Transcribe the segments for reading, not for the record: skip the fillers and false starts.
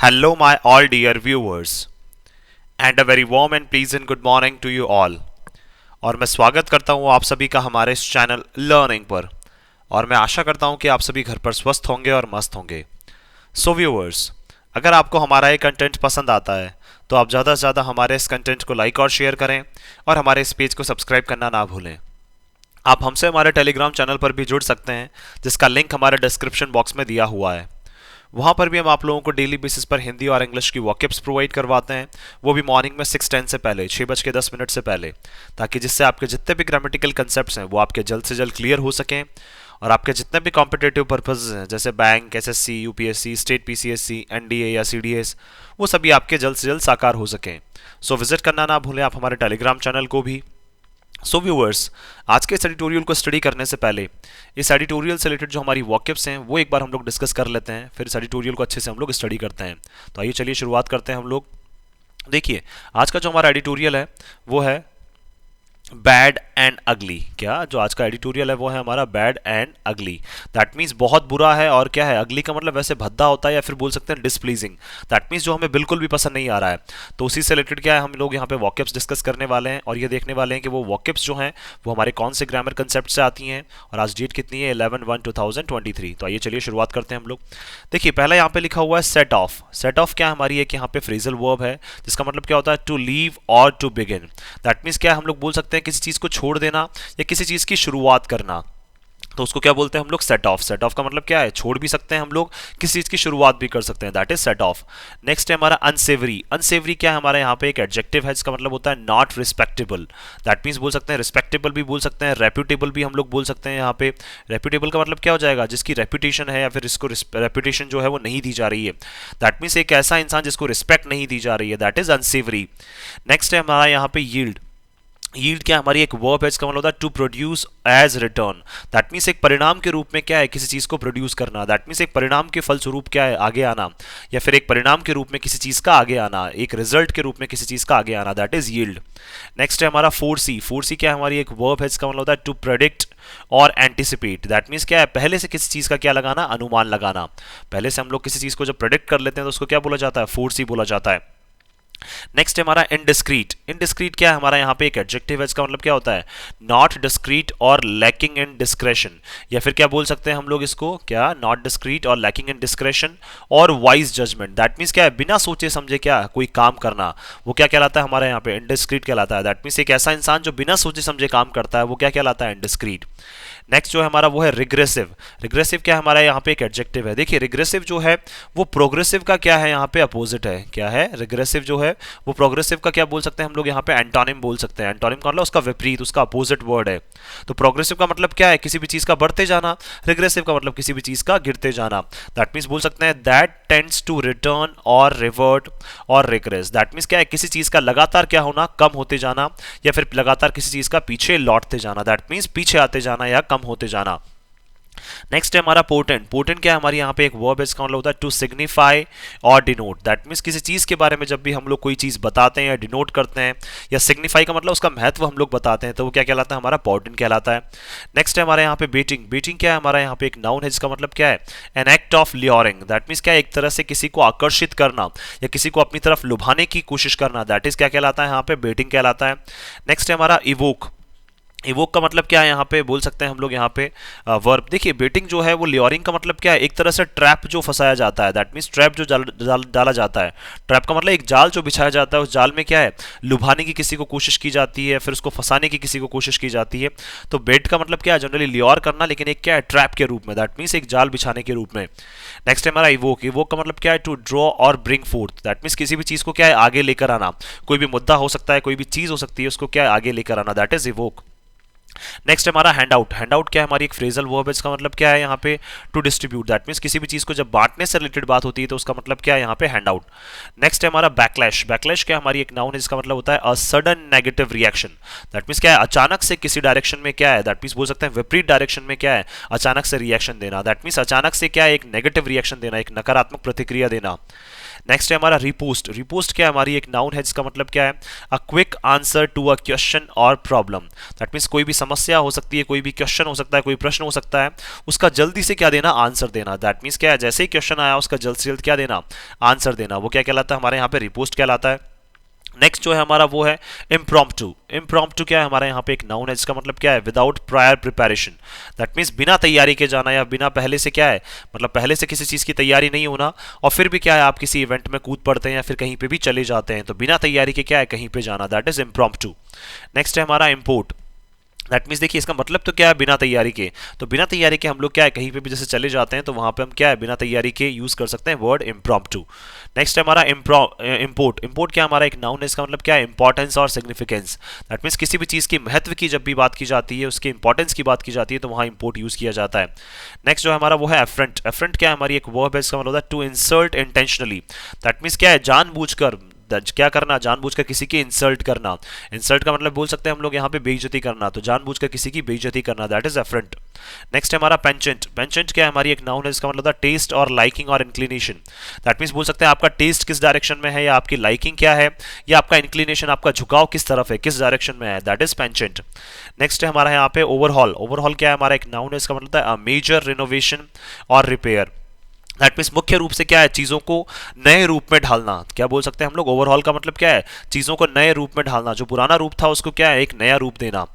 Hello, my all dear viewers, and a very warm and pleasant good morning to you all. और मैं स्वागत करता हूँ आप सभी का हमारे इस चैनल लर्निंग पर। और मैं आशा करता हूँ कि आप सभी घर पर स्वस्थ होंगे और मस्त होंगे। सो व्यूअर्स, अगर आपको हमारा ये कंटेंट पसंद आता है तो आप ज़्यादा से ज़्यादा हमारे इस कंटेंट को लाइक और शेयर करें और हमारे इस पेज को सब्सक्राइब करना ना भूलें। आप हमसे हमारे टेलीग्राम चैनल पर भी जुड़ सकते हैं, जिसका लिंक हमारे डिस्क्रिप्शन बॉक्स में दिया हुआ है। वहाँ पर भी हम आप लोगों को डेली बेसिस पर हिंदी और इंग्लिश की वॉकअप्स प्रोवाइड करवाते हैं, वो भी मॉर्निंग में 6:10 से पहले, 6:10 से पहले, ताकि जिससे आपके जितने भी ग्रामेटिकल कंसेप्ट्स हैं वो आपके जल्द से जल्द क्लियर हो सकें और आपके जितने भी कॉम्पिटेटिव पर्पसेस हैं जैसे bank, SSC, UPSC, state PCSC, NDA या सीडीएस, वो सभी आपके जल्द से जल्द साकार हो सकें। सो विजिट करना ना भूलें आप हमारे टेलीग्राम चैनल को भी। सो व्यूअर्स, आज के इस एडिटोरियल को स्टडी करने से पहले इस एडिटोरियल से रिलेटेड जो हमारी वॉकअप्स हैं वो एक बार हम लोग डिस्कस कर लेते हैं, फिर इस एडिटोरियल को अच्छे से हम लोग स्टडी करते हैं। तो आइए चलिए शुरुआत करते हैं हम लोग। देखिए, आज का जो हमारा एडिटोरियल है वो है बैड एंड अगली। क्या जो आज का एडिटोरियल है वो है हमारा बैड एंड अगली। दैट मीन्स बहुत बुरा है, और क्या है अगली का मतलब वैसे भद्दा होता है या फिर बोल सकते हैं डिसप्लीजिंग। दैट मीन्स जो हमें बिल्कुल भी पसंद नहीं आ रहा है। तो उसी से रिलेटेड क्या है, हम लोग यहाँ पे वॉकअप्स डिस्कस करने वाले हैं और ये देखने वाले हैं कि वो वॉकअप्स जो हैं वो हमारे कौन से ग्रामर कंसेप्ट से आती हैं। और आज डेट कितनी है, 11/1/2023। तो आइए चलिए शुरुआत करते हैं हम लोग। देखिए, पहला यहाँ पे लिखा हुआ है सेट ऑफ। सेट ऑफ क्या हमारी एक यहाँ पे फ्रेजल वर्ब है, जिसका मतलब क्या होता है टू लीव और टू बिगिन। दैट मीन्स क्या हम लोग बोल सकते हैं किसी चीज को छोड़ देना या किसी चीज की शुरुआत करना, तो उसको क्या बोलते हैं हम लोग, सेट ऑफ। सेट ऑफ का मतलब क्या है, छोड़ भी सकते हैं हम लोग, किसी चीज की शुरुआत भी कर सकते हैं, that is set of. Next है हमारा अनसेवरी। अनसेवरी क्या है हमारा यहाँ पे एक एडजेक्टिव है, जिसका मतलब होता है नॉट रिस्पेक्टेबल। दैट मीन्स बोल सकते हैं रिस्पेक्टेबल भी बोल सकते हैं, रेप्यूटेबल भी हम लोग बोल सकते हैं। यहाँ पे रेप्यूटेबल का मतलब क्या हो जाएगा, जिसकी रेप्यूटेशन है या फिर इसको रेप्यूटेशन जो है वो नहीं दी जा रही है। दैट मीन्स एक ऐसा इंसान जिसको रिस्पेक्ट नहीं दी जा रही है, दैट इज अनसेवरी। नेक्स्ट है हमारा यहाँ पे यील्ड। यील्ड क्या हमारी एक वर्ब है, इसका मतलब होता है to produce as return. That means एक परिणाम के रूप में क्या है, किसी चीज को प्रोड्यूस करना। दैट मीन्स एक परिणाम के फलस्वरूप क्या है, आगे आना, या फिर एक परिणाम के रूप में किसी चीज का आगे आना, एक रिजल्ट के रूप में किसी चीज का आगे आना, दैट इज यील्ड। नेक्स्ट है हमारा फोरसी। फोरसी क्या है हमारी एक वर्ब है, इसका मतलब होता है टू प्रेडिक्ट और एंटिसिपेट। दैट मीन्स क्या है, पहले से किसी चीज का क्या लगाना, अनुमान लगाना। पहले से हम लोग किसी चीज को जब प्रेडिक्ट कर लेते हैं तो उसको क्या बोला जाता है, फोरसी बोला जाता है। नेक्स्ट है हमारा इनडिस्क्रीट। इनडिस्क्रीट क्या है हमारा यहाँ पे एक एडजेक्टिव है, इसका मतलब क्या होता है नॉट डिस्क्रीट और लैकिंग इन डिस्क्रेशन, या फिर क्या बोल सकते हैं हम लोग इसको, क्या नॉट डिस्क्रीट और लैकिंग इन डिस्क्रेशन और वाइज जजमेंट। दैट मीन्स क्या है, बिना सोचे समझे क्या कोई काम करना, वो क्या कहलाता है हमारे यहाँ पे, इनडिस्क्रीट कहलाता है। दैट मीन्स एक ऐसा इंसान जो बिना सोचे समझे काम करता है वो क्या कहलाता है, इनडिस्क्रीट। नेक्स्ट जो है हमारा वो है रिग्रेसिव। रिग्रेसिव क्या हमारा यहाँ पे एक एडजेक्टिव है। देखिए, रिग्रेसिव जो है वो प्रोग्रेसिव का क्या है, यहाँ पे अपोजिट है। क्या है, रिग्रेसिव जो है वो प्रोग्रेसिव का क्या बोल सकते हैं हम लोग यहाँ पे, एंटोनिम बोल सकते हैं। एंटोनिम का मतलब उसका विपरीत, उसका अपोजिट वर्ड है। तो प्रोग्रेसिव का मतलब क्या है, किसी भी चीज का बढ़ते जाना। रिग्रेसिव का मतलब किसी भी चीज का गिरते जाना। दैट मीन्स बोल सकते हैं दैट टेंड्स टू रिटर्न और रिवर्ट और रिग्रेस। दैट मीन्स क्या है, किसी चीज का लगातार क्या होना, कम होते जाना, या फिर लगातार किसी चीज का पीछे लौटते जाना। दैट मीन्स पीछे आते जाना या कम होते जाना। नेक्स्ट है हमारा पोर्टेंट। पोर्टेंट क्या है हमारी यहाँ पे एक वर्ब है, इसका मतलब होता है टू सिग्निफाई और डिनोट। दैट मीन्स किसी चीज के बारे में जब भी हम लोग कोई चीज बताते हैं या डिनोट करते हैं, या सिग्निफाई का मतलब उसका महत्व हम लोग बताते हैं, तो वो क्या कहलाता है, हमारा पोर्टेंट कहलाता है। नेक्स्ट है हमारे यहाँ पे बेटिंग। बेटिंग क्या है हमारा यहाँ पे एक नाउन है, जिसका मतलब क्या है an act of luring. That means क्या है, एक तरह से किसी को आकर्षित करना या किसी को अपनी तरफ लुभाने की कोशिश करना, दैट इज क्या कहलाता है, यहाँ पे बेटिंग कहलाता है। नेक्स्ट है हमारा इवोक। इवोक का मतलब क्या है, यहाँ पे बोल सकते हैं हम लोग यहाँ पे वर्ब। देखिए, बेटिंग जो है वो ल्योरिंग का मतलब क्या है, एक तरह से ट्रैप जो फंसाया जाता है। दैट मीन्स ट्रैप जो डाला जाता है। ट्रैप का मतलब एक जाल जो बिछाया जाता है, उस जाल में क्या है, लुभाने की किसी को कोशिश की जाती है, फिर उसको फंसाने की किसी को कोशिश की जाती है। तो बेट का मतलब क्या है, जनरली ल्योर करना, लेकिन एक क्या है, ट्रैप के रूप में। दैट मीन्स एक जाल बिछाने के रूप में। नेक्स्ट है हमारा इवोक। इवोक का मतलब क्या है, टू ड्रॉ और ब्रिंग फोर्थ। दैट मीन्स किसी भी चीज को क्या है, आगे लेकर आना। कोई भी मुद्दा हो सकता है, कोई भी चीज हो सकती है, उसको क्या है, आगे लेकर आना, दैट इज इवोक। नेक्स्ट हमारा हैंड आउट। हैंड आउट क्या है हमारी एक फ्रेजल वर्ब है, इसका मतलब क्या है यहाँ पे टू डिस्ट्रीब्यूट। दैट मीन्स किसी भी चीज को जब बांटने से रिलेटेड बात होती है तो उसका मतलब क्या है यहाँ पे हैंड आउट। नेक्स्ट है हमारा बैकलैश। बैकलैश क्या हमारी एक नाउन है, जिसका मतलब होता है a sudden negative reaction. That means क्या है, अचानक से किसी डायरेक्शन में क्या है, दैट मीन्स बोल सकते हैं विपरीत डायरेक्शन में क्या है, अचानक से रिएक्शन देना। दैट मीन्स अचानक से क्या है, एक नेगेटिव रिएक्शन देना, एक नकारात्मक प्रतिक्रिया देना। नेक्स्ट है हमारा रिपोस्ट। रिपोस्ट क्या है, हमारी एक नाउन है जिसका मतलब क्या है, a quick answer to a question और प्रॉब्लम। दैट मीन्स कोई भी समस्या हो सकती है, कोई भी क्वेश्चन हो सकता है, कोई प्रश्न हो सकता है, उसका जल्दी से क्या देना, आंसर देना। दैट मीन्स क्या है, जैसे ही क्वेश्चन आया उसका जल्द से जल्द क्या देना, आंसर देना, वो क्या कहलाता है, हमारे यहाँ पे रिपोस्ट कहलाता है। नेक्स्ट जो है हमारा वो है इम्प्रॉम्प्टू। इम्प्रॉम्प्टू क्या है, हमारे यहाँ पे एक नाउन है जिसका मतलब क्या है, without prior preparation. That means बिना तैयारी के जाना, या बिना पहले से क्या है, मतलब पहले से किसी चीज़ की तैयारी नहीं होना, और फिर भी क्या है, आप किसी इवेंट में कूद पड़ते हैं या फिर कहीं पे भी चले जाते हैं, तो बिना तैयारी के क्या है, कहीं पे जाना, दैट इज इम्प्रॉम्प्टू। नेक्स्ट है हमारा इम्पोर्ट। दैट मीन्स देखिए इसका मतलब तो क्या है, बिना तैयारी के। तो बिना तैयारी के हम लोग क्या है, कहीं पे भी जैसे चले जाते हैं तो वहां पे हम क्या है, बिना तैयारी के यूज कर सकते हैं वर्ड इम्प्रॉम्प्टू। नेक्स्ट है हमारा इम्पोर्ट। इम्पोर्ट क्या हमारा एक नाउन है, इसका मतलब क्या है, इंपॉर्टेंस और सिग्निफिकेंस। दैट मीन्स किसी भी चीज़ की महत्व की जब भी बात की जाती है, उसके इंपॉर्टेंस की बात की जाती है, तो वहाँ इम्पोर्ट यूज किया जाता है। नेक्स्ट जो है हमारा वो है एफरेंट। एफरेंट क्या है, हमारी एक वर्ब है, इसका मतलब होता है to insult intentionally. That means क्या है, जानबूझकर क्या करना, जानबूझकर किसी की इंसल्ट करना। इंसल्ट का मतलब बोल सकते हैं हम लोग यहाँ पे बेइज्जती करना, तो जानबूझकर किसी की बेइज्जती करना, दैट इज एफरेंट। नेक्स्ट है हमारा पेंचेंट। पेंचेंट क्या है, हमारी एक नाउन है, इसका मतलब है टेस्ट और लाइकिंग और इंक्लिनेशन। दैट मीन्स बोल सकते हैं आपका टेस्ट किस डायरेक्शन में है, या आपकी लाइकिंग क्या है, या आपका इंक्लिनेशन, आपका झुकाव किस तरफ है, किस डायरेक्शन में है, दैट इज पेंचेंट। नेक्स्ट है हमारा यहाँ पे ओवरहॉल। ओवरहॉल क्या है, हमारा एक नाउन है, इसका मतलब है मेजर रिनोवेशन और रिपेयर। दैट मीन्स मुख्य रूप से क्या है, चीज़ों को नए रूप में ढालना। क्या बोल सकते हैं हम लोग, ओवरऑल का मतलब क्या है, चीज़ों को नए रूप में ढालना, जो पुराना रूप था उसको क्या है, एक नया रूप देना।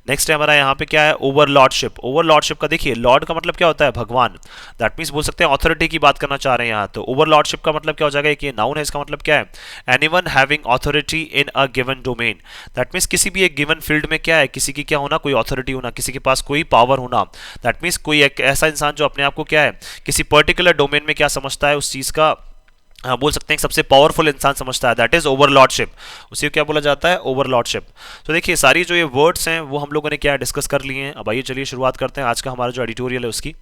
नेक्स्ट है हमारा यहाँ पे क्या है, ओवरलॉर्डशिप। ओवरलॉर्डशिप का देखिए, लॉर्ड का मतलब क्या होता है, भगवान। दैट मीन्स बोल सकते हैं अथॉरिटी की बात करना चाह रहे हैं यहाँ, तो ओवरलॉर्डशिप का मतलब क्या हो जाएगा, एक ये नाउन है, इसका मतलब क्या है, anyone having authority in a given domain. That means किसी भी एक गिवन फील्ड में क्या है, किसी की क्या होना, कोई अथॉरिटी होना, किसी के पास कोई पावर होना। दैट मीन्स कोई एक ऐसा इंसान जो अपने आप को क्या है, किसी पर्टिकुलर डोमेन में क्या समझता है, उस चीज का बोल सकते हैं सबसे पावरफुल इंसान समझता है, दैट इज ओवरलॉर्डशिप। उसी को क्या बोला जाता है, ओवरलॉर्डशिप। तो देखिए सारी जो ये वर्ड्स हैं वो हम लोगों ने क्या डिस्कस कर लिए हैं। अब आइए चलिए शुरुआत करते हैं आज का हमारा जो एडिटोरियल है उसकी।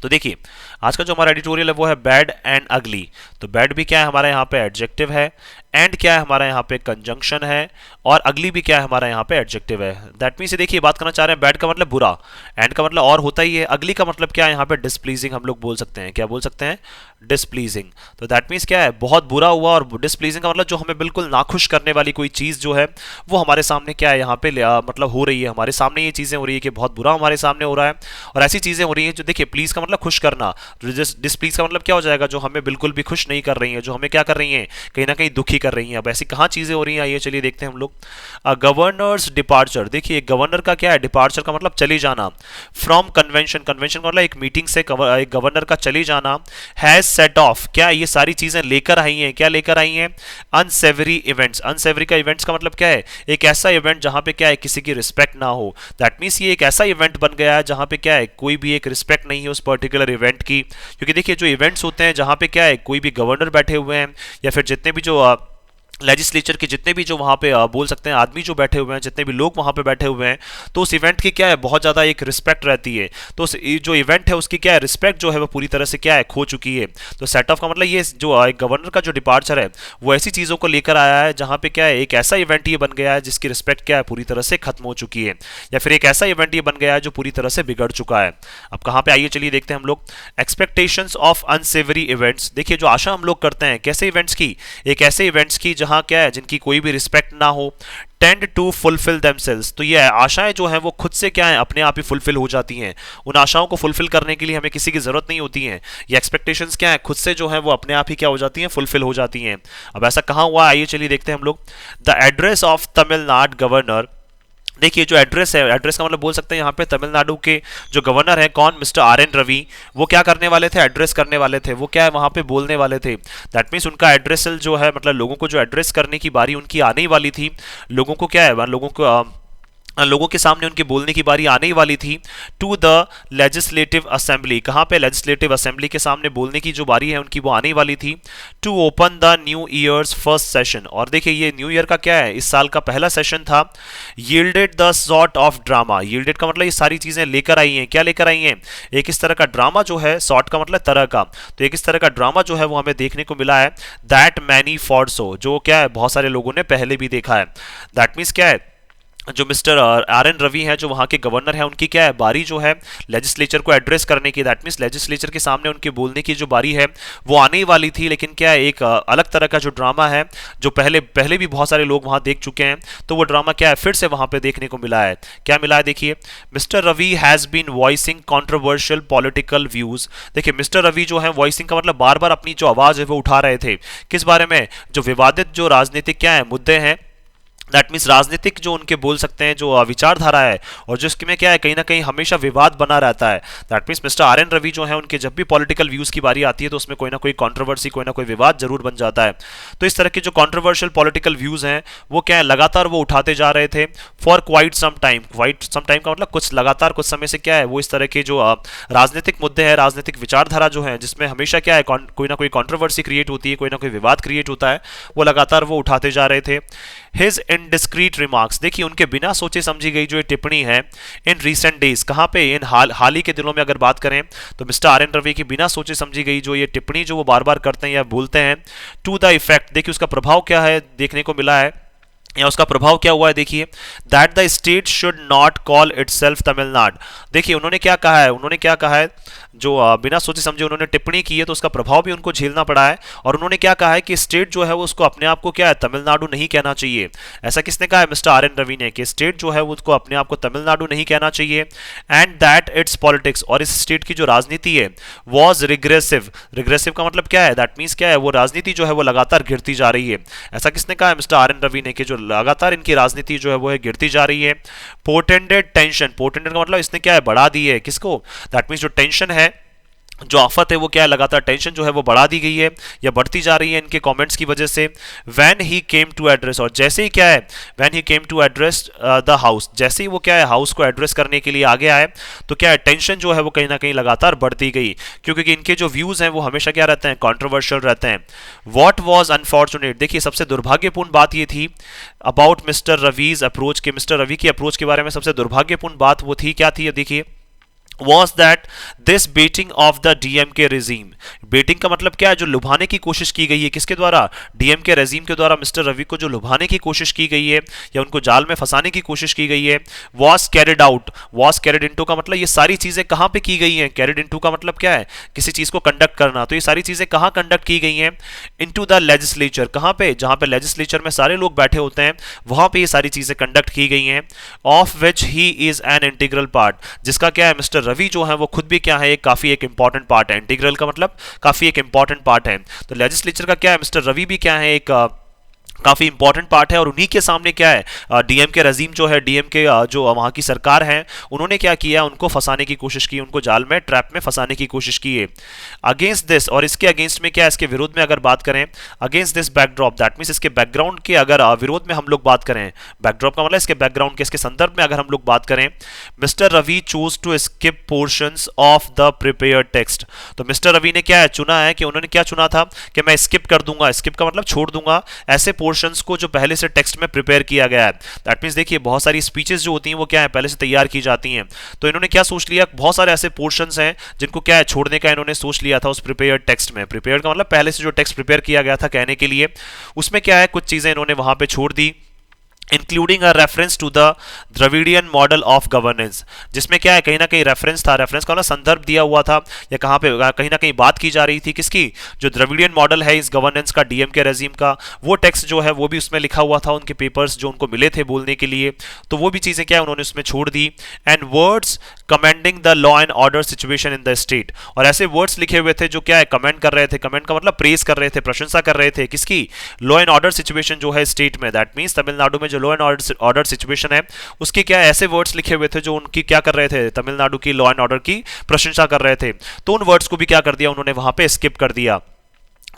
तो देखिए आज का जो हमारा एडिटोरियल है वो है बैड एंड अगली। तो बैड भी क्या है, हमारा यहाँ पे एडजेक्टिव है, एंड क्या है, हमारा यहाँ पे कंजंक्शन है, और अगली भी क्या है, हमारा यहाँ पे एडजेक्टिव है। दैट मीन्स देखिए बात करना चाह रहे हैं, बैड का मतलब बुरा, एंड का मतलब और होता ही है, अगली का मतलब क्या है, यहाँ पे डिसप्लीजिंग हम लोग बोल सकते हैं। क्या बोल सकते हैं, डिसप्लीजिंग। तो दैट मीन्स क्या है, बहुत बुरा हुआ, और डिसप्लीजिंग का मतलब जो हमें बिल्कुल नाखुश करने वाली कोई चीज़ जो है वो हमारे सामने क्या है, यहाँ पे मतलब हो रही है, हमारे सामने ये चीज़ें हो रही है कि बहुत बुरा हमारे सामने हो रहा है, और ऐसी चीज़ें हो रही हैं जो देखिए, प्लीज़ का मतलब खुश करना, डिसप्लीज का मतलब क्या हो जाएगा, जो हमें बिल्कुल भी खुश नहीं कर रही है, जो हमें क्या कर रही हैं, कहीं ना कहीं दुखी कर रही हैं। अब ऐसी कहाँ चीज़ें हो रही हैं, आइए चलिए देखते हैं हम लोग। Governors departure. देखिए गवर्नर का क्या है, डिपार्चर का मतलब चले जाना, फ्रॉम कन्वेंशन। कन्वेंशन का मतलब एक मीटिंग से एक गवर्नर का चले जाना। हैज सेट ऑफ, क्या ये सारी चीज़ें लेकर आई हैं, क्या लेकर आई हैं, अनसेवरी इवेंट्स। अनसेवरी का इवेंट्स का मतलब क्या है, एक ऐसा इवेंट जहां पे क्या है, किसी की रिस्पेक्ट ना हो। दैट मीन्स ये एक ऐसा इवेंट बन गया है जहां पे क्या है, कोई भी एक रिस्पेक्ट नहीं है उस पर्टिकुलर इवेंट की। क्योंकि देखिए जो इवेंट्स होते हैं जहां पे क्या है, कोई भी गवर्नर बैठे हुए हैं, या फिर जितने भी जो लेजिस्लेचर के जितने भी जो वहाँ पे बोल सकते हैं आदमी जो बैठे हुए हैं, जितने भी लोग वहाँ पे बैठे हुए हैं, तो उस इवेंट की क्या है, बहुत ज़्यादा एक रिस्पेक्ट रहती है। तो उस जो इवेंट है उसकी क्या है, रिस्पेक्ट जो है वो पूरी तरह से क्या है, खो चुकी है। तो सेट ऑफ का मतलब ये जो एक गवर्नर का जो डिपार्चर है वो ऐसी चीज़ों को लेकर आया है जहाँ पे क्या है, एक ऐसा इवेंट ये बन गया है जिसकी रिस्पेक्ट क्या है, पूरी तरह से खत्म हो चुकी है, या फिर एक ऐसा इवेंट ये बन गया है जो पूरी तरह से बिगड़ चुका है। अब कहाँ पे, आइए चलिए देखते हैं हम लोग। Expectations of unsavoury events. देखिए जो आशा हम लोग करते हैं कैसे इवेंट्स की, एक ऐसे इवेंट्स की जहाँ क्या है, जिनकी कोई भी रिस्पेक्ट ना हो, टेंड टू फुलफिल देमसेल्स। तो ये आशाएं जो हैं वो खुद से क्या है, अपने आप ही फुलफिल हो जाती हैं। उन आशाओं को फुलफिल करने के लिए हमें किसी की जरूरत नहीं होती है। ये एक्सपेक्टेशंस क्या है, खुद से जो है वो अपने आप ही क्या हो जाती हैं, फुलफिल हो जाती हैं। अब ऐसा कहाँ हुआ, आइए चलिए देखते हैं हम लोग। The address of Tamil Nadu governor. देखिए जो एड्रेस है, एड्रेस का मतलब बोल सकते हैं यहाँ पे तमिलनाडु के जो गवर्नर है, कौन, मिस्टर आर एन रवि, वो क्या करने वाले थे, एड्रेस करने वाले थे, वो क्या है वहाँ पे बोलने वाले थे। दैट मीन्स उनका एड्रेसल जो है, मतलब लोगों को जो एड्रेस करने की बारी उनकी आने ही वाली थी। लोगों को क्या है, लोगों के सामने उनके बोलने की बारी आने ही वाली थी। टू द लेजिस्लेटिव असेंबली, कहाँ पे, लेजिस्लेटिव असेंबली के सामने बोलने की जो बारी है उनकी वो आने ही वाली थी। To open the new year's first session, और देखिए ये न्यू ईयर का क्या है, इस साल का पहला सेशन था। Yielded the sort of drama. Yielded का मतलब ये सारी चीजें लेकर आई हैं, क्या लेकर आई हैं, एक इस तरह का ड्रामा जो है, सॉर्ट का मतलब तरह का, तो एक इस तरह का ड्रामा जो है वो हमें देखने को मिला है। दैट मैनी फॉर सो, जो क्या है बहुत सारे लोगों ने पहले भी देखा है। दैट मीन्स क्या है, जो मिस्टर आर एन रवि हैं, जो वहाँ के गवर्नर हैं, उनकी क्या है बारी जो है लेजिस्लेचर को एड्रेस करने की, दैट मीन्स लेजिस्लेचर के सामने उनके बोलने की जो बारी है वो आने ही वाली थी। लेकिन क्या है, एक अलग तरह का जो ड्रामा है, जो पहले पहले भी बहुत सारे लोग वहाँ देख चुके हैं, तो वो ड्रामा क्या है फिर से वहाँ पे देखने को मिला है। क्या मिला है देखिए, mister Ravi has been voicing controversial political views. देखिए मिस्टर रवि जो है वॉइसिंग का मतलब बार बार अपनी जो आवाज़ है वो उठा रहे थे, किस बारे में, जो विवादित जो राजनीतिक क्या है मुद्दे हैं, दैट मीन्स राजनीतिक जो उनके बोल सकते हैं जो विचारधारा है, और जो इसमें क्या है कहीं ना कहीं हमेशा विवाद बना रहता है। That means mister R N Ravi जो है उनके जब भी पॉलिटिकल व्यूज की बारी आती है तो उसमें कोई ना कोई कंट्रोवर्सी, कोई ना कोई विवाद जरूर बन जाता है। तो इस तरह के जो कंट्रोवर्शियल पॉलिटिकल व्यूज हैं वो क्या है लगातार वो उठाते जा रहे थे for quite some time. Quite some time का मतलब कुछ लगातार कुछ समय से क्या है वो इस तरह के जो राजनीतिक मुद्दे हैं, राजनीतिक विचारधारा जो है जिसमें हमेशा क्या है कोई ना कोई कंट्रोवर्सी क्रिएट होती है, कोई ना कोई विवाद क्रिएट होता है, वो लगातार वो उठाते जा रहे थे। हिज इनडिस्क्रीट रिमार्क्स, देखिए उनके बिना सोचे समझी गई जो ये टिप्पणी है इन रीसेंट डेज, कहाँ पे, इन हाल ही के दिनों में अगर बात करें तो मिस्टर आर एन रवि की बिना सोचे समझी गई जो ये टिप्पणी जो वो बार बार करते हैं या बोलते हैं, टू द इफेक्ट, देखिए उसका प्रभाव क्या है देखने को मिला है, या उसका प्रभाव क्या हुआ है देखिए, that the state should not call itself Tamil Nadu. देखिए उन्होंने क्या कहा है, उन्होंने क्या कहा है, जो बिना सोचे समझे उन्होंने टिप्पणी की है तो उसका प्रभाव भी उनको झेलना पड़ा है। और उन्होंने क्या कहा है कि स्टेट जो है वो उसको अपने आप को क्या है तमिलनाडु नहीं कहना चाहिए। ऐसा किसने कहा है, मिस्टर आर एन रवि ने, कि स्टेट जो है वो उसको अपने आप को तमिलनाडु नहीं कहना चाहिए। एंड दैट इट्स पॉलिटिक्स, और इस स्टेट की जो राजनीति है वॉज रिग्रेसिव। रिग्रेसिव का मतलब क्या है, दैट मीन्स क्या है, वो राजनीति जो है वो लगातार गिरती जा रही है। ऐसा किसने कहा है, मिस्टर आर एन रवि ने, कि जो लगातार इनकी राजनीति जो है वो है गिरती जा रही है। पोर्टेंडेड टेंशन, पोर्टेंडेड का मतलब इसने क्या है बढ़ा दी है किसको, दैट मीन्स जो टेंशन है, जो आफत है वो क्या है लगातार टेंशन जो है वो बढ़ा दी गई है या बढ़ती जा रही है इनके कमेंट्स की वजह से। When he came to address, और जैसे ही क्या है when he came to address the house, जैसे ही वो क्या है हाउस को एड्रेस करने के लिए आगे आए तो क्या है टेंशन जो है वो कहीं ना कहीं लगातार बढ़ती गई, क्योंकि इनके जो व्यूज हैं वो हमेशा क्या रहते हैं कॉन्ट्रोवर्शियल रहते हैं। वॉट वॉज अनफॉर्चुनेट, देखिए सबसे दुर्भाग्यपूर्ण बात ये थी अबाउट मिस्टर रवीज अप्रोच के, मिस्टर रवि की अप्रोच के बारे में सबसे दुर्भाग्यपूर्ण बात वो थी, क्या थी देखिए, was that this baiting of the DMK regime, betting का मतलब क्या है, जो लुभाने की कोशिश की गई है किसके द्वारा, डीएमके रेजिम के द्वारा मिस्टर रवि को जो लुभाने की कोशिश की गई है या उनको जाल में फंसाने की कोशिश की गई है, was carried out, was carried into का मतलब ये सारी चीजें कहां पे की गई हैं, carried into का मतलब क्या है किसी चीज को कंडक्ट करना, तो ये सारी चीजें कहां कंडक्ट की गई हैं, इनटू द लेजिस्लेचर, कहां पे, जहां पे लेजिस्लेचर में सारे लोग बैठे होते हैं वहां पे ये सारी चीजें कंडक्ट की गई हैं। Of which he is an integral part, जिसका क्या है मिस्टर रवि जो है वो खुद भी क्या है एक काफी एक इंपॉर्टेंट पार्ट है। इंटीग्रल का मतलब काफी एक इंपॉर्टेंट पार्ट है, तो लेजिस्लेचर का क्या है मिस्टर रवि भी क्या है एक काफी इंपॉर्टेंट पार्ट है। और उन्हीं के सामने क्या है डीएम के रजीम जो है, डीएम के जो वहां की सरकार है, उन्होंने क्या किया, उनको फंसाने की कोशिश की, उनको जाल में ट्रैप में फंसाने की कोशिश की है। अगेंस्ट दिस, और इसके अगेंस्ट में क्या है, इसके विरोध में अगर बात करें, against this backdrop, that means इसके बैकग्राउंड के अगर विरोध में हम लोग बात करें, बैकड्रॉप का मतलब इसके बैकग्राउंड के, इसके संदर्भ में अगर हम लोग बात करें, mister Ravi choose to skip portions of the prepared text. तो मिस्टर रवि ने क्या है चुना है, कि उन्होंने क्या चुना था कि मैं स्किप कर दूंगा, स्किप का मतलब छोड़ दूंगा ऐसे पोर्शंस को जो पहले से टेक्स्ट में प्रिपेयर किया गया है। दैट मींस देखिए बहुत सारी स्पीचेस जो होती हैं वो क्या है पहले से तैयार की जाती हैं, तो इन्होंने क्या सोच लिया, बहुत सारे ऐसे पोर्शंस हैं जिनको क्या है छोड़ने का इन्होंने सोच लिया था उस प्रिपेयर्ड टेक्स्ट में। प्रिपेयर्ड का मतलब पहले से जो टेक्स्ट प्रिपेयर किया गया था कहने के लिए, उसमें क्या है कुछ चीजें इन्होंने वहां पे छोड़ दी, including a reference to the Dravidian model of governance, जिसमें क्या है कहीं ना कहीं रेफरेंस था, रेफरेंस का मतलब संदर्भ दिया हुआ था या कहाँ पे कहीं ना कहीं बात की जा रही थी किसकी, जो द्रविडियन मॉडल है इस गवर्नेंस का, डीएम के रेजिम का, वो टेक्स्ट जो है वो भी उसमें लिखा हुआ था, उनके पेपर्स जो उनको मिले थे बोलने के लिए, तो वो भी चीजें क्या है उन्होंने उसमें छोड़ दी। And words commending the law and order situation in the state, और ऐसे वर्ड्स लिखे हुए थे जो क्या है कमेंट कर रहे थे, कमेंट का मतलब प्रेज कर रहे थे, प्रशंसा कर रहे थे किसकी, लॉ एंड ऑर्डर सिचुएशन जो है स्टेट में, दैट मींस तमिलनाडु में जो लॉ एंड ऑर्डर सिचुएशन है उसके क्या ऐसे वर्ड्स लिखे हुए थे जो उनकी क्या कर रहे थे, तमिलनाडु की लॉ एंड ऑर्डर की प्रशंसा कर रहे थे, तो उन वर्ड्स को भी क्या कर दिया उन्होंने वहां पे स्किप कर दिया।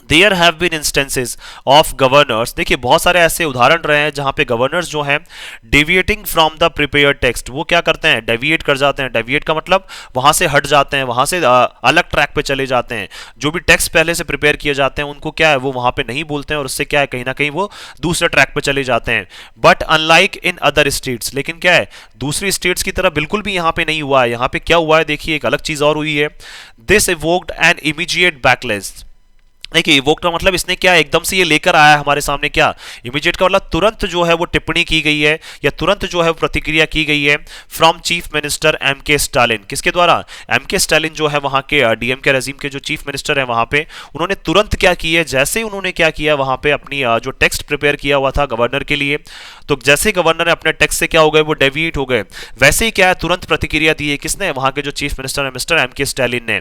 There have been instances of governors, देखिए बहुत सारे ऐसे उदाहरण रहे हैं जहां पे गवर्नर्स जो हैं deviating from the prepared text, वो क्या करते हैं डेविएट कर जाते हैं, डेविएट का मतलब वहां से हट जाते हैं, वहां से अलग ट्रैक पे चले जाते हैं, जो भी टेक्स्ट पहले से प्रिपेयर किए जाते हैं उनको क्या है वो वहां पे नहीं बोलते हैं और उससे क्या है कहीं ना कहीं वो दूसरे ट्रैक पे चले जाते हैं। But unlike in other states, लेकिन क्या है दूसरी स्टेट्स की तरह बिल्कुल भी यहाँ पे नहीं हुआ है, यहाँ पे क्या हुआ है देखिए एक अलग चीज और हुई है, this evoked an immediate backlash, देखिए इवोक का मतलब इसने क्या एकदम से ये लेकर आया हमारे सामने, क्या इमीडिएट का मतलब तुरंत जो है वो टिप्पणी की गई है या तुरंत जो है वो प्रतिक्रिया की गई है फ्रॉम चीफ मिनिस्टर एम के स्टालिन। किसके द्वारा? एम के स्टालिन जो है वहां के डीएम के रेजिम के जो चीफ मिनिस्टर है वहां पे, उन्होंने तुरंत क्या किया, जैसे ही उन्होंने क्या किया वहां पे अपनी जो टेक्स्ट प्रिपेयर किया हुआ था गवर्नर के लिए, तो जैसे गवर्नर ने अपने टेक्स्ट से क्या हो गए वो डेविएट हो गए, वैसे ही क्या है तुरंत प्रतिक्रिया दी है किसने? वहां के जो चीफ मिनिस्टर है मिस्टर एम के स्टालिन ने।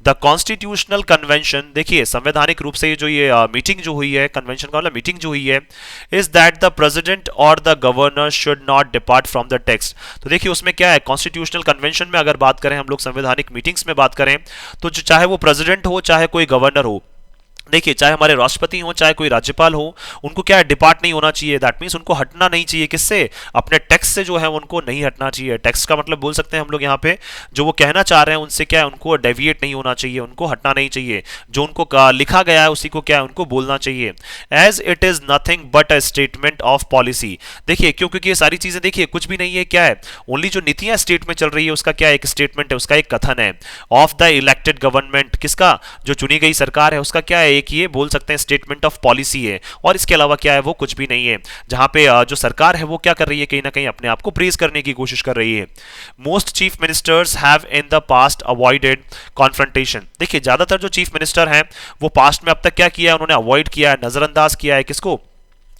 द कॉन्स्टिट्यूशनल कन्वेंशन, देखिए संवैधानिक रूप से जो ये मीटिंग जो हुई है, कन्वेंशन का मतलब मीटिंग जो हुई है, इज दैट द प्रेसिडेंट और the governor should not depart from the text. तो देखिए उसमें क्या है, कॉन्स्टिट्यूशनल कन्वेंशन में अगर बात करें हम लोग, संवैधानिक मीटिंग्स में बात करें, तो जो चाहे वो प्रेसिडेंट हो चाहे कोई गवर्नर हो, देखिए चाहे हमारे राष्ट्रपति हो चाहे कोई राज्यपाल हो, उनको क्या है डिपार्ट नहीं होना चाहिए। दैट मीन्स उनको हटना नहीं चाहिए, किससे? अपने टेक्स्ट से जो है उनको नहीं हटना चाहिए। टेक्स्ट का मतलब बोल सकते हैं हम लोग यहाँ पे, जो वो कहना चाह रहे हैं उनसे क्या है उनको डेविएट नहीं होना चाहिए, उनको हटना नहीं चाहिए। जो उनको लिखा गया है उसी को क्या है उनको बोलना चाहिए। As it is nothing but a statement of policy. देखिए क्यों? क्योंकि ये सारी चीजें देखिए कुछ भी नहीं है, क्या है ओनली जो नीतियां स्टेट में चल रही है उसका क्या एक स्टेटमेंट है, उसका एक कथन है ऑफ द इलेक्टेड गवर्नमेंट। किसका? जो चुनी गई सरकार है उसका क्या है एक ये बोल सकते हैं स्टेटमेंट ऑफ पॉलिसी है, और इसके अलावा क्या है वो कुछ भी नहीं है। जहां पे जो सरकार है वो क्या कर रही है, कहीं ना कहीं अपने आप को प्रेज करने की कोशिश कर रही है। Most chief ministers have in the past avoided confrontation. देखिए ज्यादातर जो चीफ मिनिस्टर हैं वो पास्ट में अब तक क्या किया है, उन्होंने अवॉइड किया है, नजरअंदाज किया है किसको?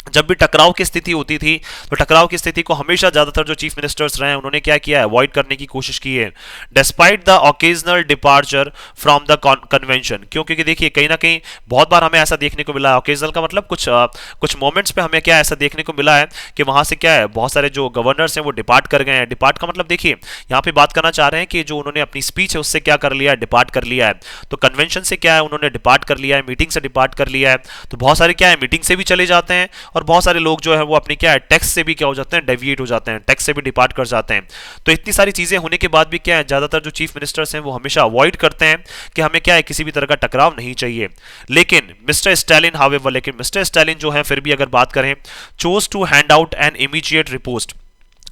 जब भी टकराव की स्थिति होती थी तो टकराव की स्थिति को हमेशा ज्यादातर जो चीफ मिनिस्टर्स रहे हैं उन्होंने क्या किया है, अवॉइड करने की कोशिश की है। Despite the occasional departure from the convention. क्यों? क्योंकि देखिए कहीं ना कहीं बहुत बार हमें ऐसा देखने को मिला है, ओकेजनल का मतलब कुछ मोमेंट्स पे हमें क्या ऐसा देखने को मिला है कि वहां से क्या है बहुत सारे जो गवर्नर्स हैं वो डिपार्ट कर गए हैं। डिपार्ट का मतलब देखिए यहाँ पे बात करना चाह रहे हैं कि जो उन्होंने अपनी स्पीच है उससे क्या कर लिया है, डिपार्ट कर लिया है। तो कन्वेंशन से क्या है उन्होंने डिपार्ट कर लिया है, मीटिंग से डिपार्ट कर लिया है। तो बहुत सारे क्या है मीटिंग से भी चले जाते हैं, और बहुत सारे लोग जो है वो अपनी क्या है टेक्स्ट से भी क्या हो जाते हैं, डेविएट हो जाते हैं, टेक्स्ट से भी डिपार्ट कर जाते हैं। तो इतनी सारी चीजें होने के बाद भी क्या है ज्यादातर जो चीफ मिनिस्टर्स हैं वो हमेशा अवॉइड करते हैं कि हमें क्या है किसी भी तरह का टकराव नहीं चाहिए। लेकिन मिस्टर स्टालिन हावेवर, लेकिन मिस्टर स्टालिन जो है फिर भी अगर बात करें, chose to hand out an immediate riposte.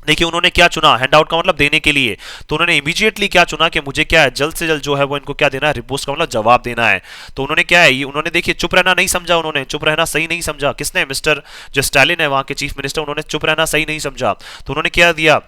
देखिए उन्होंने क्या चुना, हैंडआउट का मतलब देने के लिए, तो उन्होंने इमीडिएटली क्या चुना कि मुझे क्या है जल्द से जल्द जो है वो इनको क्या देना है, रिपोस्ट का मतलब जवाब देना है। तो उन्होंने क्या है, ये उन्होंने देखिए चुप रहना नहीं समझा, उन्होंने चुप रहना सही नहीं समझा। किसने? मिस्टर जो स्टालिन है वहां के चीफ मिनिस्टर, उन्होंने चुप रहना सही नहीं समझा। तो उन्होंने क्या दिया,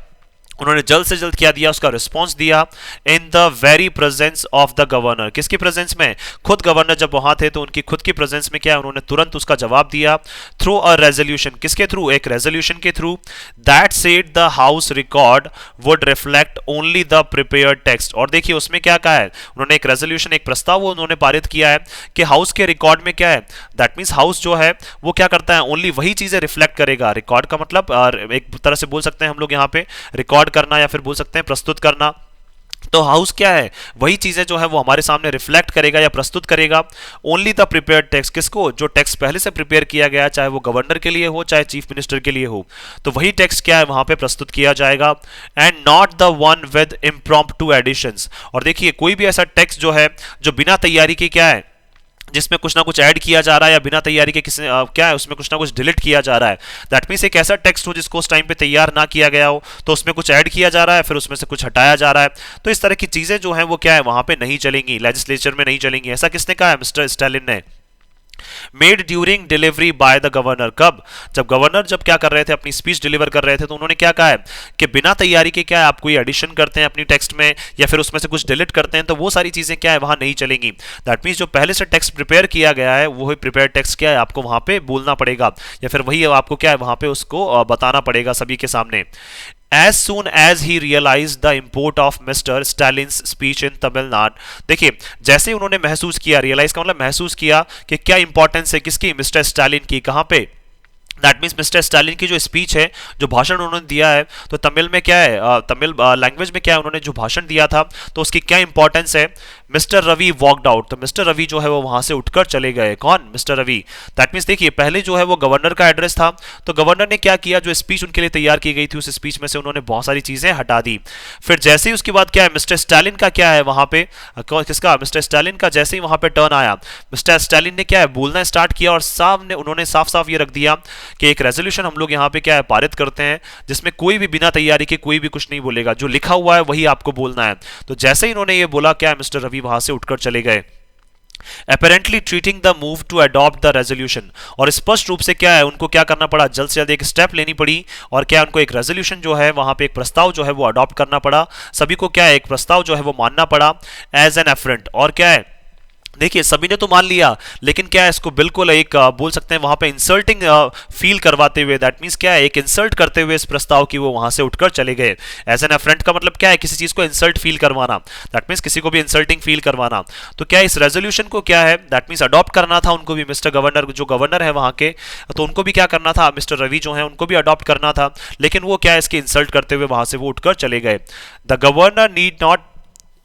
उन्होंने जल्द से जल्द क्या दिया, उसका रिस्पांस दिया in the very presence of the governor. किसकी प्रेजेंस में? खुद गवर्नर जब वहां थे तो उनकी खुद की प्रेजेंस में क्या है उन्होंने तुरंत उसका जवाब दिया थ्रू अ रेजोल्यूशन। किसके थ्रू? एक रेजोल्यूशन के through. That said the house record would reflect only the prepared text. और देखिए उसमें क्या कहा है उन्होंने, एक रेजोल्यूशन एक प्रस्ताव वो उन्होंने पारित किया है कि हाउस के रिकॉर्ड में क्या है, दैट मीन्स हाउस जो है वो क्या करता है, ओनली वही चीजें रिफ्लेक्ट करेगा। रिकॉर्ड का मतलब एक तरह से बोल सकते हैं हम लोग यहाँ पे रिकॉर्ड करना या फिर बोल सकते हैं प्रस्तुत करना। तो हाउस क्या है, वही चीजें जो है वो हमारे सामने रिफ्लेक्ट करेगा या प्रस्तुत करेगा ओनली द प्रिपेयर्ड टेक्स्ट। किसको? जो टेक्स्ट पहले से प्रिपेयर किया गया, चाहे वो गवर्नर के लिए हो चाहे चीफ मिनिस्टर के लिए हो, तो वही टेक्स्ट क्या है वहां पे प्रस्तुत किया जाएगा। And not the one with impromptu additions. और देखिए कोई भी ऐसा टेक्स्ट जो है जो बिना तैयारी के क्या है, जिसमें कुछ ना कुछ ऐड किया जा रहा है या बिना तैयारी के किसी क्या है उसमें कुछ ना कुछ डिलीट किया जा रहा है, दैट मीन्स एक ऐसा टेक्स्ट हो जिसको उस टाइम पे तैयार ना किया गया हो, तो उसमें कुछ ऐड किया जा रहा है फिर उसमें से कुछ हटाया जा रहा है। तो इस तरह की चीजें जो हैं वो क्या है वहां पे नहीं चलेंगी, लेजिस्लेचर में नहीं चलेंगी। ऐसा किसने कहा है? मिस्टर स्टालिन ने। Made during delivery by the governor. कब? जब गवर्नर जब क्या कर रहे थे, अपनी स्पीच डिलीवर कर रहे थे, तो उन्होंने क्या कहा है कि बिना तैयारी के क्या है आप कोई एडिशन करते हैं अपनी टेक्स्ट में या फिर उसमें से कुछ डिलीट करते हैं तो वो सारी चीजें क्या है वहां नहीं चलेंगी। दैट मीन्स जो पहले से टेक्स्ट प्रिपेयर किया गया है वही प्रिपेयर टेक्स्ट क्या है आपको वहां पे बोलना पड़ेगा, या फिर वही आपको क्या है वहां पे उसको बताना पड़ेगा सभी के सामने। As soon as he realized the import of Mr. Stalin's speech in Tamil Nadu, देखिए जैसे उन्होंने महसूस किया, रियलाइज का मतलब महसूस किया कि क्या इंपॉर्टेंस है किसकी, मिस्टर स्टालिन की। कहां पे? दैट मीन्स मिस्टर स्टालिन की जो स्पीच है, जो भाषण उन्होंने दिया है, तो तमिल में क्या है, तमिल लैंग्वेज में क्या है उन्होंने जो भाषण दिया था तो उसकी क्या इंपॉर्टेंस है। मिस्टर रवि वॉकड आउट, तो मिस्टर रवि जो है वो वहां से उठकर चले गए। कौन? मिस्टर रवि। दैट मीन्स देखिए पहले जो है वो गवर्नर का एड्रेस था, तो गवर्नर ने क्या किया, जो स्पीच उनके लिए तैयार की गई थी उस स्पीच में से उन्होंने बहुत सारी चीजें हटा दी। फिर जैसे ही उसके बाद क्या है मिस्टर स्टालिन का क्या है वहां पे, किसका? मिस्टर स्टालिन का जैसे ही वहां पे टर्न आया, मिस्टर स्टालिन ने क्या है बोलना स्टार्ट किया और सामने उन्होंने साफ साफ ये रख दिया कि एक रेजोल्यूशन हम लोग यहाँ पे क्या है पारित करते हैं जिसमें कोई भी बिना तैयारी के कोई भी कुछ नहीं बोलेगा, जो लिखा हुआ है वही आपको बोलना है। तो जैसे ही इन्होंने ये बोला क्या है मिस्टर रवि वहां से उठकर चले गए। Apparently treating the move to adopt the resolution. और स्पष्ट रूप से क्या है, उनको क्या करना पड़ा, जल्द से जल्द एक स्टेप लेनी पड़ी, और क्या उनको एक रेजोल्यूशन जो है वहां पे एक प्रस्ताव जो है वो अडॉप्ट करना पड़ा। सभी को क्या है, एक प्रस्ताव जो है वो मानना पड़ा एज एन एफरेंट। और क्या है, देखिए सभी ने तो मान लिया, लेकिन क्या है, इसको बिल्कुल एक बोल सकते हैं वहां पे इंसल्टिंग फील करवाते हुए, दैट मींस क्या है, एक इंसल्ट करते हुए इस प्रस्ताव की वो वहां से उठकर चले गए। एज एन अफ्रेंट का मतलब क्या है, किसी चीज को इंसल्ट फील करवाना, दैट मींस किसी को भी इंसल्टिंग फील करवाना। तो क्या इस रेजोल्यूशन को क्या है, दैट मींस अडॉप्ट करना था उनको भी, मिस्टर गवर्नर जो गवर्नर है वहां के, तो उनको भी क्या करना था, मिस्टर रवि जो है उनको भी अडॉप्ट करना था, लेकिन वो क्या है, इसकी इंसल्ट करते हुए वहां से वो उठकर चले गए। The governor need not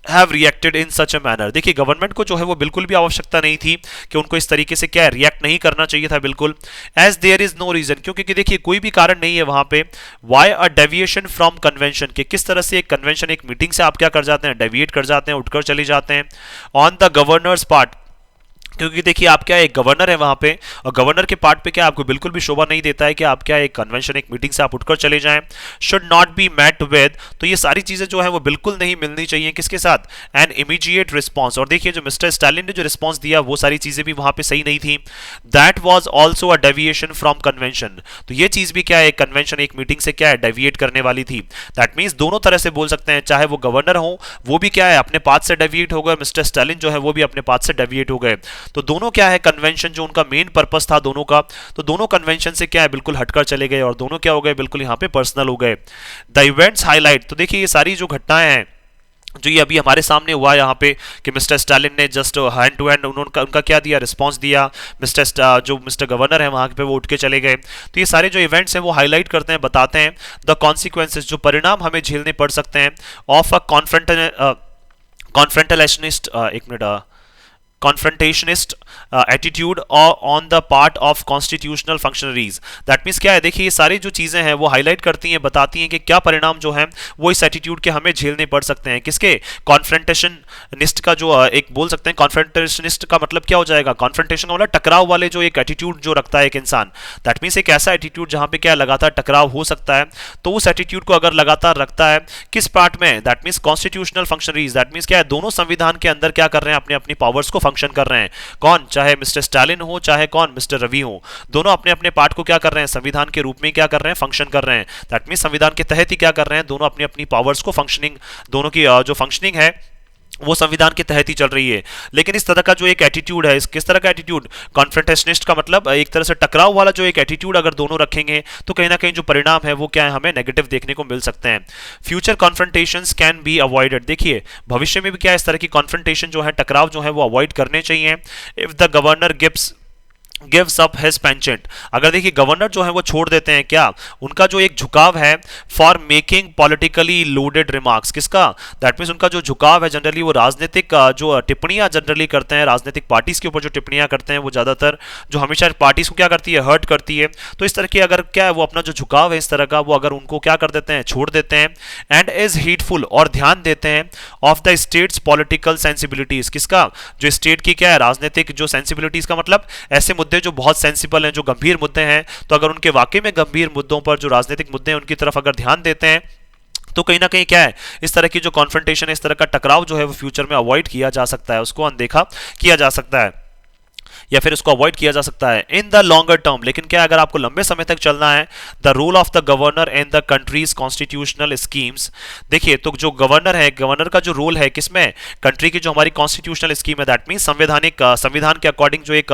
have reacted in such a manner. देखिए गवर्नमेंट को जो है वो बिल्कुल भी आवश्यकता नहीं थी कि उनको इस तरीके से क्या रिएक्ट नहीं करना चाहिए था बिल्कुल। As there is no reason, क्योंकि देखिए कोई भी कारण नहीं है वहां पे। Why a deviation from convention, कि किस तरह से एक कन्वेंशन, एक मीटिंग से आप क्या कर जाते हैं, डेविएट कर जाते हैं, उठकर चले जाते हैं। ऑन द गवर्नर्स पार्ट, क्योंकि देखिए आप क्या, एक गवर्नर है वहां पे, और गवर्नर के पार्ट पे क्या आपको बिल्कुल भी शोभा नहीं देता है कि आप क्या एक कन्वेंशन, एक मीटिंग से आप उठकर चले जाएं। Should not be met with, तो ये सारी चीजें जो है वो बिल्कुल नहीं मिलनी चाहिए किसके साथ, एन इमीडिएट रिस्पॉन्स। और देखिए जो मिस्टर स्टालिन ने जो रिस्पॉन्स दिया वो सारी चीजें भी वहां पे सही नहीं थी। That was also a deviation from convention, तो ये चीज भी क्या है, एक कन्वेंशन, एक मीटिंग से क्या है, डेविएट करने वाली थी। दैट मीन्स दोनों तरह से बोल सकते हैं, चाहे वो गवर्नर हो वो भी क्या है अपने पाथ से डेविएट हो गए, मिस्टर स्टालिन जो है वो भी अपने पाथ से डेविएट हो गए। तो दोनों क्या है, कन्वेंशन जो उनका मेन पर्पस था दोनों का, तो दोनों कन्वेंशन से क्या है बिल्कुल हटकर चले गए, और दोनों क्या हो गए, बिल्कुल यहाँ पे पर्सनल हो गए। द इवेंट्स हाईलाइट, तो देखिए ये सारी जो घटनाएं हैं जो ये अभी हमारे सामने हुआ यहाँ पे, कि मिस्टर स्टालिन ने जस्ट हैंड टू हैंड उनका क्या दिया, रिस्पांस दिया, जो मिस्टर गवर्नर है वहां पे वो उठ के चले गए। तो ये सारे जो इवेंट्स हैं वो हाईलाइट करते हैं, बताते हैं द कॉन्सिक्वेंसेज, जो परिणाम हमें झेलने पड़ सकते हैं, ऑफ अ कॉन्फ्रेंटलेशनिस्ट, एक minute, confrontationist attitude on the part of constitutional functionaries. That means क्या है, देखिए ये सारी जो चीजें हैं वो हाईलाइट करती हैं, बताती हैं कि क्या परिणाम जो है वो इस एटीट्यूड के हमें झेलने पड़ सकते हैं। किसके, कॉन्फ्रंटेशनिस्ट का, जो एक बोल सकते हैं कॉन्फ्रंटेशनिस्ट का मतलब क्या हो जाएगा, कॉन्फ्रंटेशन का मतलब टकराव वाले जो एक एटीट्यूड जो रखता है एक इंसान, दैट मीन्स एक ऐसा एटीट्यूड जहां पे क्या लगातार टकराव हो सकता है। तो उस एटीट्यूड को अगर लगातार रखता है किस पार्ट में, that means constitutional functionaries, that means क्या है, दोनों संविधान के अंदर क्या कर रहे हैं, अपने अपनी पावर्स को फंक्शन कर रहे हैं। कौन, चाहे मिस्टर स्टालिन हो चाहे कौन, मिस्टर रवि हो, दोनों अपने अपने पार्ट को क्या कर रहे हैं, संविधान के रूप में क्या कर रहे हैं, फंक्शन कर रहे हैं। दैट मीन्स संविधान के तहत ही क्या कर रहे हैं, दोनों अपनी अपनी पावर्स को फंक्शनिंग, दोनों की जो फंक्शनिंग है वो संविधान के तहत ही चल रही है। लेकिन इस तरह का जो एक एटीट्यूड है, किस तरह का एटीट्यूड, कॉन्फ्रंटेशनिस्ट का मतलब एक तरह से टकराव वाला जो एक एटीट्यूड अगर दोनों रखेंगे तो कहीं ना कहीं जो परिणाम है वो क्या है, हमें नेगेटिव देखने को मिल सकते हैं। फ्यूचर कॉन्फ्रंटेशंस कैन बी अवॉइडेड, देखिए भविष्य में भी क्या इस तरह की कॉन्फ्रंटेशन जो है, टकराव जो है वो अवॉइड करने चाहिए। If the governor gives up his penchant, अगर देखिए गवर्नर जो है वो छोड़ देते हैं क्या, उनका जो एक झुकाव है for making politically loaded remarks, किसका, दैट मीन्स उनका जो झुकाव है जनरली वो राजनीतिक जो टिप्पणियां जनरली करते हैं, राजनीतिक पार्टीज के ऊपर जो टिप्पणियां करते हैं वो ज्यादातर जो हमेशा पार्टीज को क्या करती है, हर्ट करती है। तो इस तरह की अगर क्या है वो अपना जो झुकाव है इस तरह का, वो अगर उनको क्या कर देते हैं, छोड़ देते हैं। एंड इज हीटफुल, और ध्यान देते हैं, of the states political sensibilities, किसका, जो स्टेट की क्या है राजनीतिक जो सेंसिबिलिटीज का मतलब ऐसे मुद्दे जो बहुत सेंसिबल हैं, जो गंभीर मुद्दे हैं, तो अगर उनके वाकई में गंभीर मुद्दों पर जो राजनीतिक मुद्दे हैं उनकी तरफ अगर ध्यान देते हैं तो कहीं ना कहीं क्या है, इस तरह की जो कॉन्फ्रंटेशन है, इस तरह का टकराव जो है वो फ्यूचर में अवॉइड किया जा सकता है, उसको अनदेखा किया जा सकता है या फिर इसको अवॉइड किया जा सकता है इन द लॉन्गर टर्म। लेकिन क्या अगर आपको लंबे समय तक चलना है, the role of the governor and the country's constitutional schemes, देखिए तो जो गवर्नर है, गवर्नर का जो रोल है किसमें, कंट्री की जो हमारी कॉन्स्टिट्यूशनल स्कीम है, दैट मीन्स संवैधानिक संविधान के अकॉर्डिंग जो एक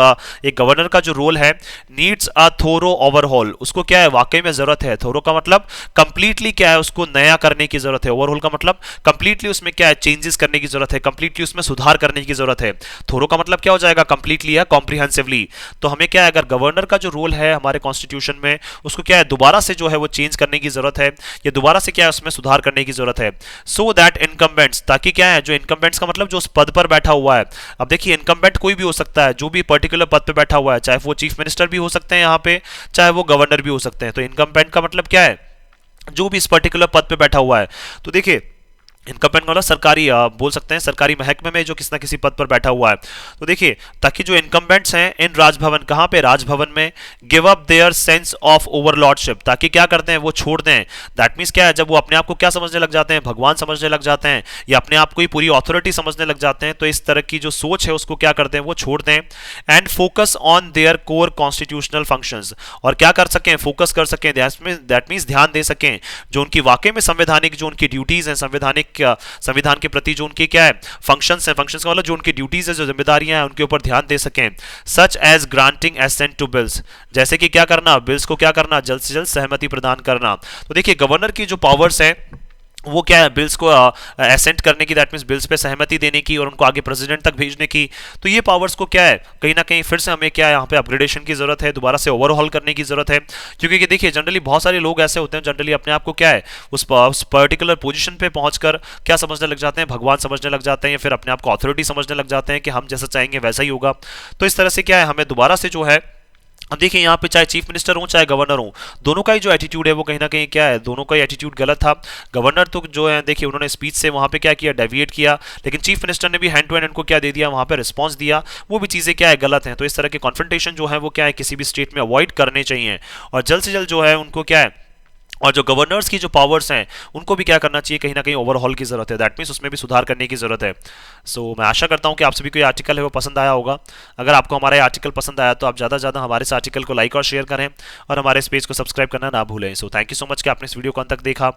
गवर्नर का जो रोल है, नीड्स अ थोरो ओवरहॉल, उसको क्या है वाकई में जरूरत है, थोरो का मतलब कंप्लीटली क्या है, उसको नया करने की जरूरत है, ओवरहॉल का मतलब कंप्लीटली उसमें क्या है, चेंजेस करने की जरूरत है, कंप्लीटली उसमें सुधार करने की जरूरत है। थोरो का मतलब क्या हो जाएगा, कंप्लीटली या कॉम्प्रिहेंसिवली। तो हमें क्या है, अगर गवर्नर का जो रोल है हमारे कॉन्स्टिट्यूशन में, उसको क्या है दोबारा से जो है वो चेंज करने की जरूरत है, या दोबारा से क्या है उसमें सुधार करने की जरूरत है। सो दैट इनकम्बेंट्स, ताकि क्या है, जो इनकम्बेंट्स का मतलब जो उस पद पर बैठा हुआ है, अब देखिए इनकम्बेंट कोई भी हो सकता है, जो भी पर्टिकुलर पद पर बैठा हुआ है, चाहे वो चीफ मिनिस्टर भी हो सकते हैं यहाँ पे, चाहे वो गवर्नर भी हो सकते हैं। तो इनकम्बेंट का मतलब क्या है, जो भी इस पर्टिकुलर पद पे बैठा हुआ है। तो देखिए इनकम्बेंट मतलब सरकारी बोल सकते हैं सरकारी महकमे में जो किसी ना किसी पद पर बैठा हुआ है। तो देखिए, ताकि जो इनकम्बेंट्स हैं इन राजभवन, कहाँ पे, राजभवन में, give up there sense of overlordship, ताकि क्या करते हैं, वो छोड़ दें। दैट मीन्स क्या है, जब वो अपने आप को क्या समझने लग जाते हैं, भगवान समझने लग जाते हैं, या अपने आप को ही पूरी ऑथोरिटी समझने लग जाते हैं, तो इस तरह की जो सोच है उसको क्या करते हैं, वो छोड़ दें। And focus on their core constitutional functions, और क्या कर सकें, फोकस कर सकें, दैट मीन्स ध्यान दे सकें जो उनकी वाकई में संवैधानिक जो उनकी ड्यूटीज हैं, संविधान के प्रति जो उनकी क्या है फंक्शंस हैं, फंक्शंस का मतलब जो उनकी ड्यूटीज है, जो जिम्मेदारियां हैं, उनके ऊपर ध्यान दे सकें। Such as granting assent to bills, जैसे कि क्या करना, बिल्स को क्या करना, जल्द से जल्द सहमति प्रदान करना। तो देखिए, गवर्नर की जो पावर्स है वो क्या है, बिल्स को एसेंट करने की, दैट मींस बिल्स पे सहमति देने की और उनको आगे प्रेसिडेंट तक भेजने की। तो ये पावर्स को क्या है, कहीं ना कहीं फिर से हमें क्या है, यहाँ पे अपग्रेडेशन की जरूरत है, दोबारा से ओवरहॉल करने की जरूरत है। क्योंकि देखिए, जनरली बहुत सारे लोग ऐसे होते हैं, जनरली अपने आप को क्या है, उस पर्टिकुलर पोजीशन पे पहुंचकर क्या समझने लग जाते हैं, भगवान समझने लग जाते हैं, या फिर अपने आप को अथॉरिटी समझने लग जाते हैं कि हम जैसा चाहेंगे वैसा ही होगा। तो इस तरह से क्या है, हमें दोबारा से जो है, अब देखिए यहाँ पे चाहे चीफ मिनिस्टर हो चाहे गवर्नर हो, दोनों का ही जो एटीट्यूड है वो कहीं ना कहीं क्या है, दोनों का ही एटीट्यूड गलत था। गवर्नर तो जो है देखिए, उन्होंने स्पीच से वहाँ पे क्या किया, डेविएट किया, लेकिन चीफ मिनिस्टर ने भी हैंड टू हैंड उनको क्या दे दिया, वहाँ पे रिस्पॉन्स दिया, वो भी चीज़ें क्या है, गलत हैं। तो इस तरह के कॉन्फ्रंटेशन जो है वो क्या है, किसी भी स्टेट में अवॉइड करने चाहिए, और जल्द से जल्द जो है उनको क्या है, और जो गवर्नर्स की जो पावर्स हैं उनको भी क्या करना चाहिए, कहीं ना कहीं ओवरहॉल की जरूरत है, दैट मीन्स उसमें भी सुधार करने की जरूरत है। सो मैं आशा करता हूं कि आप सभी को ये आर्टिकल है वो पसंद आया होगा। अगर आपको हमारा ये आर्टिकल पसंद आया तो आप ज़्यादा से ज़्यादा हमारे इस आर्टिकल को लाइक और शेयर करें, और हमारे इस पेज को सब्सक्राइब करना ना भूलें। So thank you so much कि आपने इस वीडियो को अंत तक देखा।